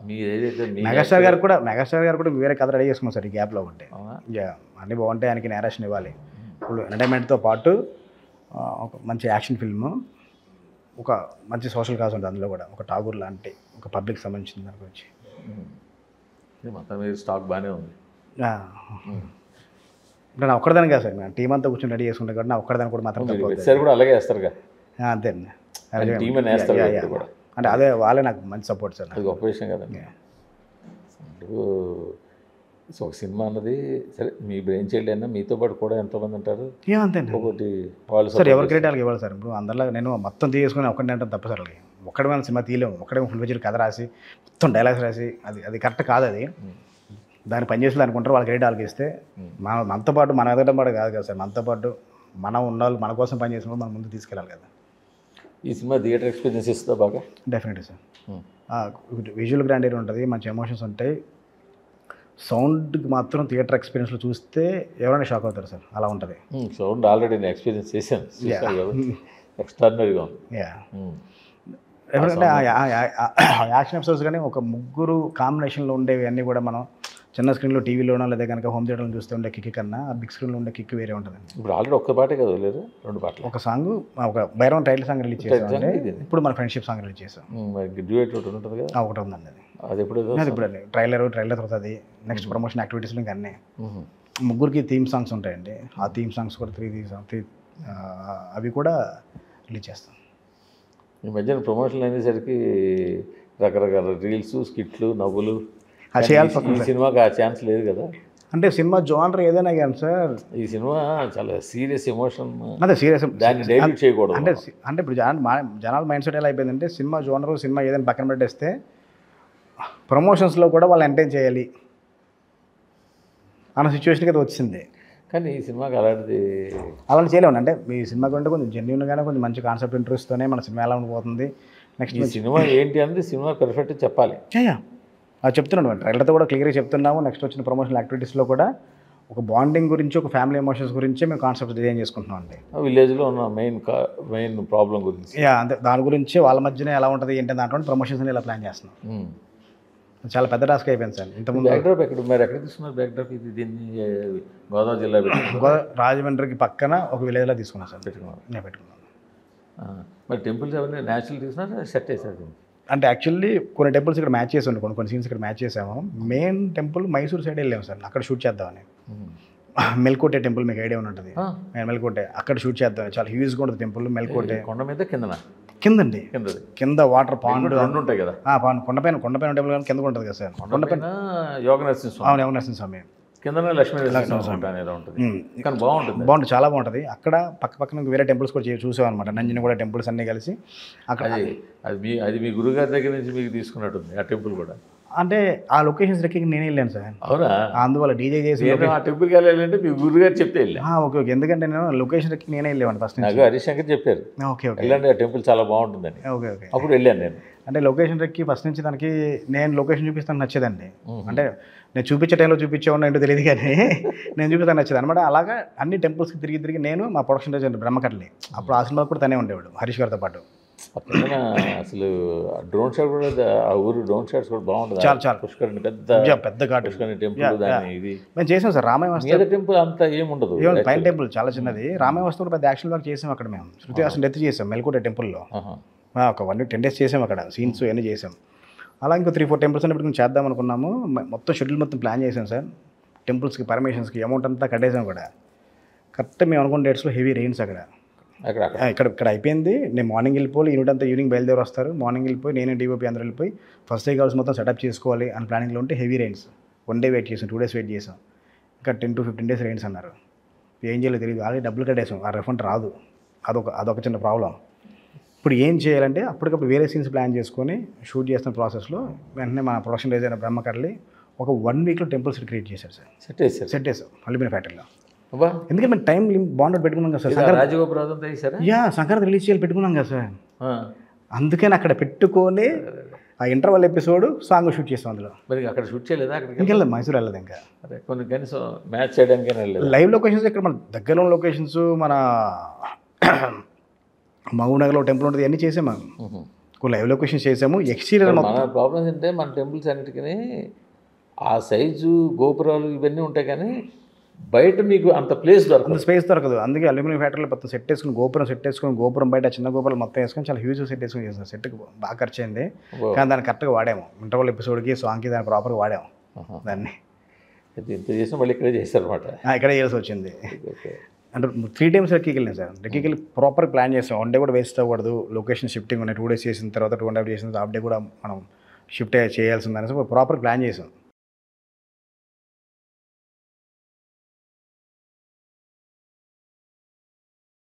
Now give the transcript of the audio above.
మీరు ఏదైతే మెగాస్టార్ గారు కూడా వేరే కథ రెడీ చేసుకున్నాం సార్ ఈ గ్యాప్లో ఒకటి. అన్నీ బాగుంటాయి, ఆయనకి నేరేషన్ ఇవ్వాలి. ఇప్పుడు ఎంటర్టైన్మెంట్తో పాటు ఒక మంచి యాక్షన్ ఫిల్మ్, ఒక మంచి సోషల్ కాజ్ ఉంటుంది అందులో కూడా, ఒక ఠాగూర్ లాంటి ఒక పబ్లిక్ సంబంధించిన దాని గురించి. మొత్తం మీద స్టాక్ బాగానే ఉంది. అంటే నా ఒక్కడదాని కాదు సార్, నేను టీం అంతా కూర్చొని రెడీ చేసుకుంటాను కాబట్టి నా ఒక్కడదాని కూడా మాత్రం సార్ కూడా అలాగే వేస్తారుగా. అంతే టీం అని వేస్తారు అంటే అదే వాళ్ళే నాకు మంచి సపోర్ట్ సార్. అది గొప్ప విషయం కదండి. ఒక సినిమా అన్నది సరే మీ బ్రెయిన్ చైల్డ్ అయినా మీతో పాటు కూడా ఎంతోమంది ఉంటారు. అంతే ఒకటి వాళ్ళు సార్ ఎవరి క్రెడిట్ వాళ్ళకి ఇవ్వాలి సార్. ఇప్పుడు అందరిలో నేను మొత్తం తీసుకుని ఒక్కడే అంటే తప్ప సార్, వాళ్ళకి ఒక్కడే మన సినిమా తీయలేము. ఒక్కడే ఫుల్ పేజీలు కథ రాసి మొత్తం డైలాగ్స్ రాసి అది కరెక్ట్ కాదు. అది దాన్ని పనిచేసి అనుకుంటారు, వాళ్ళ క్రెడిట్ వాళ్ళకి ఇస్తే మనతో పాటు మన ఎదగడం పాటు కాదు కదా సార్, మనతో పాటు మనం ఉన్న వాళ్ళు మన కోసం పనిచేసినప్పుడు మనం ముందు తీసుకెళ్ళాలి కదా. ఈ సినిమా థియేటర్ ఎక్స్పీరియన్స్ ఇస్తుందా బాగా? Definitely sir. విజువల్ గ్రాండీర్ ఉంటుంది, మంచి ఎమోషన్స్ ఉంటాయి. సౌండ్కి మాత్రం థియేటర్ ఎక్స్పీరియన్స్లో చూస్తే ఎవరైనా షాక్ అవుతారు సార్, అలా ఉంటుంది. సౌండ్ ఆల్రెడీ నేను ఎక్స్పీరియన్స్ చేశాను, ఎక్స్ట్రాడినరీగా ఉంది. ఎందుకంటే యాక్షన్ ఎపిసోడ్స్ కానీ ఒక ముగ్గురు కాంబినేషన్లో ఉండేవి అన్నీ కూడా మనం చిన్న స్క్రీన్లో టీవీలోనో లేదా కనుక హోమ్ థియేటర్లో చూస్తూ ఉండే కిక్ కన్నా ఆ బిగ్ స్క్రీన్లో ఉండే కిక్ వేరే ఉంటుంది. ఇప్పుడు ఆల్రెడీ ఒక్క పాటే కదా లేదు, 2 పాటలు. ఒక సాంగ్, ఒక బైరన్ టైటిల్ సాంగ్ రిలీజ్ చేసాం, ఇప్పుడు మన ఫ్రెండ్షిప్ సాంగ్ రిలీజ్ చేసాం. డ్యూయట్ ఉంటుంది కదా, ఒకటి ఉందండి. అది ఎప్పుడు ట్రైలర్ అవుతుంది. నెక్స్ట్ ప్రమోషన్ యాక్టివిటీస్లో ఇంకా అన్నీ ముగ్గురికి థీమ్ సాంగ్స్ ఉంటాయండి. ఆ థీమ్ సాంగ్స్ కూడా 3 అవి కూడా రిలీజ్ చేస్తాం. ఈ మధ్యన ప్రమోషన్లు అనేసరికి రకరకాల రీల్స్, స్కిట్లు, నవ్వులు సినిమాకి ఆ ఛాన్స్ లేదు కదా. అంటే సినిమా జోనర్ ఏదైనా కానీ సార్, ఈ సినిమా చాలా సీరియస్ ఎమోషన్, అదే సీరియస్, దాన్ని డైల్యూట్ చేయకూడదు. అంటే ఇప్పుడు జనాల మైండ్ సెట్ ఎలా అయిపోయిందంటే సినిమా జోనరు, సినిమా ఏదైనా పక్కన పెట్టేస్తే ప్రమోషన్స్లో కూడా వాళ్ళు ఎంటర్టైన్ చేయాలి అన్న సిచ్యువేషన్కి అది వచ్చింది. కానీ ఈ సినిమాకి అలాంటిది చేయలేము. అంటే మీ సినిమా కంటే కొంచెం జెన్యూన్గానే కొంచెం మంచి కాన్సెప్ట్ ఇంట్రెస్ట్తోనే మన సినిమా ఎలా ఉండిపోతుంది. నెక్స్ట్ సినిమా ఏంటి అనేది సినిమా పర్ఫెక్ట్ చెప్పాలి. అది చెప్తున్నాను, ట్రైలర్తో కూడా క్లియర్గా చెప్తున్నాము. నెక్స్ట్ వచ్చిన ప్రమోషనల్ యాక్టివిటీస్లో కూడా ఒక బాండింగ్ గురించి, ఒక ఫ్యామిలీ ఎమోషన్స్ గురించి మేము కాన్సెప్ట్ డిజైన్ చేసుకుంటున్నాం అండి. విలేజ్లో ఉన్న మెయిన్ ప్రాబ్లం గురించి, అంతే దాని గురించి వాళ్ళ మధ్యనే ఎలా ఉంటుంది ఏంటి దాంట్లో ప్రమోషన్స్ ఇలా ప్లాన్ చేస్తున్నాం. చాలా పెద్ద టాస్క్ అయిపోయింది సార్. ఇంతకుముందు బ్యాక్డ్రాప్ ఎక్కడ తీసుకున్నారు? బ్యాక్డ్రాప్ ఇది దీన్ని గోదావరి జిల్లా రాజమండ్రికి పక్కన ఒక విలేజ్లో తీసుకున్నాను సార్. పెట్టుకున్నాను. మరి టెంపుల్స్ అవన్నీ న్యాచురల్ తీసుకున్నా సెట్ వేసారు. అంటే యాక్చువల్లీ కొన్ని టెంపుల్స్ ఇక్కడ మ్యాచ్ చేసి ఉండే, కొన్ని సీన్స్ ఇక్కడ మ్యాచ్ చేసాము. మెయిన్ టెంపుల్ మైసూర్ సైడ్ వెళ్ళాము సార్, అక్కడ షూట్ చేద్దామని. మెల్కోటే టెంపుల్ మీకు ఐడియా ఉంటుంది, మెల్కోటే, అక్కడ షూట్ చేద్దాం. చాలా హ్యూజ్గా ఉంటుంది టెంపుల్. మెల్కోటే కొండ మీద కిందండి, కింద వాటర్ పాండ్ ఉంటాయి కదా. కొండపైన టెంపుల్ కానీ కింద ఉంటుంది కదా సార్. కొండపైన యోగ నరసింహ స్వామి, కింద లక్ష్మీ ఉంటుంది. బాగుంటుంది, చాలా బాగుంటుంది. అక్కడ పక్కన వేరే టెంపుల్స్ కూడా చూసాం అనమాట. నంజని కూడా టెంపుల్స్ అన్నీ కలిసి అక్కడ. అది మీ గురుగారి దగ్గర నుంచి మీకు తీసుకున్నట్టుంది ఆ టెంపుల్ కూడా. అంటే ఆ లొకేషన్స్ రెక్కి నేను వెళ్ళాను సార్. అవునా? అందువల్ల డీజే చేసి ఆ టెంపుల్కి వెళ్ళాలంటే మీ గురుగారు చెప్తే వెళ్ళా. ఓకే. ఎందుకంటే నేను లొకేషన్ రెక్కి నేనే వెళ్ళాను ఫస్ట్ నుంచి. హరీష్ శంకర్ చెప్పారు. ఓకే. వెళ్ళండి, ఆ టెంపుల్ చాలా బాగుంటుందని. ఓకే. అప్పుడు వెళ్ళాను నేను. అంటే లొకేషన్ రెక్కి ఫస్ట్ నుంచి దానికి నేను లొకేషన్ చూపిస్తాను నచ్చేదండి. అంటే నేను చూపించే టైంలో చూపించేవాడిని ఏంటో తెలియదు కానీ నేను చూపిస్తాను నచ్చేది అనమాట. అలాగా అన్ని టెంపుల్స్కి తిరిగి నేను మా ప్రొడక్షన్ డైరెక్టర్ బ్రహ్మకట్లి, అప్పుడు ఆ సినిమా కూడా తనే ఉండేవాడు హరీష్ గారితో పాటు. అసలు డ్రోన్ షాట్ కూడా, ఆ ఊరు డ్రోన్ షాట్స్ కూడా బాగుంటుంది. చాలా పుష్కరిణి పెద్ద పుష్కరిణి టెంపుల్. దాన్ని ఇది మేము చేసాం సార్. రామాయ టెంపుల్ అంతా ఏముండదు, పైన టెంపుల్ చాలా చిన్నది. రామాయ వస్తువులు పెద్ద యాక్షన్ వర్క్ చేసాం అక్కడ. మేము శృతి హాసన్ డెత్ చేసాం మెల్కోట టెంపుల్లో. ఒక 10 days చేసాం అక్కడ, సీన్స్ అన్నీ చేసాం. అలా ఇంకో 3-4 టెంపుల్స్ అని ఇప్పుడు చేద్దాం అనుకున్నాము. మొత్తం షెడ్యూల్ మొత్తం ప్లాన్ చేసాం సార్. టెంపుల్స్కి పర్మిషన్స్కి అమౌంట్ అంతా కట్టేసాం కూడా. కరెక్ట్ మేము అనుకున్న డేట్స్లో హెవీ రెయిన్స్ అక్కడ ఇక్కడ అయిపోయింది. నేను మార్నింగ్ వెళ్ళిపోయి, యూనిట్ అంతా ఈవినింగ్ బయలుదేరి వస్తారు. మార్నింగ్ వెళ్ళిపోయి నేను DOP అందరూ వెళ్ళిపోయి ఫస్ట్ డే కావాల్సి మొత్తం సెటప్ చేసుకోవాలి అని ప్లానింగ్లో ఉంటే హెవీ రెయిన్స్. 1 day వెయిట్ చేసాం, 2 days వెయిట్ చేసాం. ఇంకా 10 to 15 days రెయిన్స్ అన్నారు. ఏం చేయాలో తెలియదు. ఆల్రెడీ డబ్బులు కట్టేసాం, ఆ రిఫండ్ రాదు. అదొక చిన్న ప్రాబ్లం. ఇప్పుడు ఏం చేయాలంటే అప్పటికప్పుడు వేరే సీన్స్ ప్లాన్ చేసుకొని షూట్ చేస్తున్న ప్రాసెస్లో వెంటనే మా ప్రొడక్షన్ డిజైనర్ బ్రహ్మకట్లి ఒక 1 weekలో టెంపుల్ క్రియేట్ చేశారు సార్. సెట్ చేసాం మల్లిపోయిన ఫ్యాక్టరీలో. ఎందుకంటే మేము టైం బాండెడ్ పెట్టుకున్నాం కదా సార్. సంక్రాంతి రిలీజ్ చేయాలి పెట్టుకున్నాం కదా సార్. అందుకని అక్కడ పెట్టుకొని ఆ ఇంటర్వల్ ఎపిసోడ్ సాంగ్ షూట్ చేస్తాం. అందులో మరి అక్కడ షూట్ చేయలేదా? అక్కడికి వెళ్ళదు, మైసూర్ వెళ్ళదు. ఇంకా కొన్ని కనీసం మ్యాచ్ చేయడానికి లైవ్ లొకేషన్స్ ఇక్కడ మన దగ్గరలో లొకేషన్స్, మన మహబూబ్నగర్లో టెంపుల్ ఉంటుంది, అన్నీ చేసాం మేము. కొన్ని లైవ్ లొకేషన్ చేసాము. ఎక్స్టీరియర్ మన ప్రాబ్లమ్స్ అంటే మన టెంపుల్స్ అన్నిటికీ ఆ సైజు గోపురాలు ఇవన్నీ ఉంటాయి, కానీ బయట మీకు అంత ప్లేస్ దొరకదు, అంత స్పేస్ దొరకదు. అందుకే అల్యూమినియం ఫ్యాక్టరీలో మొత్తం సెట్ వేసుకుని గోపురం సెట్ వేసుకుని గోపురం బయట చిన్న గోపురం మొత్తం వేసుకొని చాలా హ్యూజ్ సెట్ వేసుకుని చేసాం. సెట్కి బాగా ఖర్చు అయింది, కానీ దాన్ని కరెక్ట్గా వాడాము. ఇంటర్వల్ ఎపిసోడ్కి సాంగ్కి దాన్ని ప్రాపర్గా వాడాము దాన్ని. అయితే ఇంత చేసినా మళ్ళీ ఇక్కడే చేస్తారనమాట. ఇక్కడే చేయాల్సి వచ్చింది. ఓకే. అంటే 3 times రెక్కీకి వెళ్ళాం సార్. రెక్కీకి వెళ్ళి ప్రాపర్ ప్లాన్ చేస్తాం. 1 day కూడా వేస్ట్ అవ్వకూడదు. లొకేషన్ షిఫ్టింగ్ ఉన్నాయి, 2 days చేసిన తర్వాత 2.5 days హాఫ్ డే కూడా మనం షిఫ్ట్ చేయాల్సింది అనేసి ప్రాపర్ ప్లాన్ చేసాం.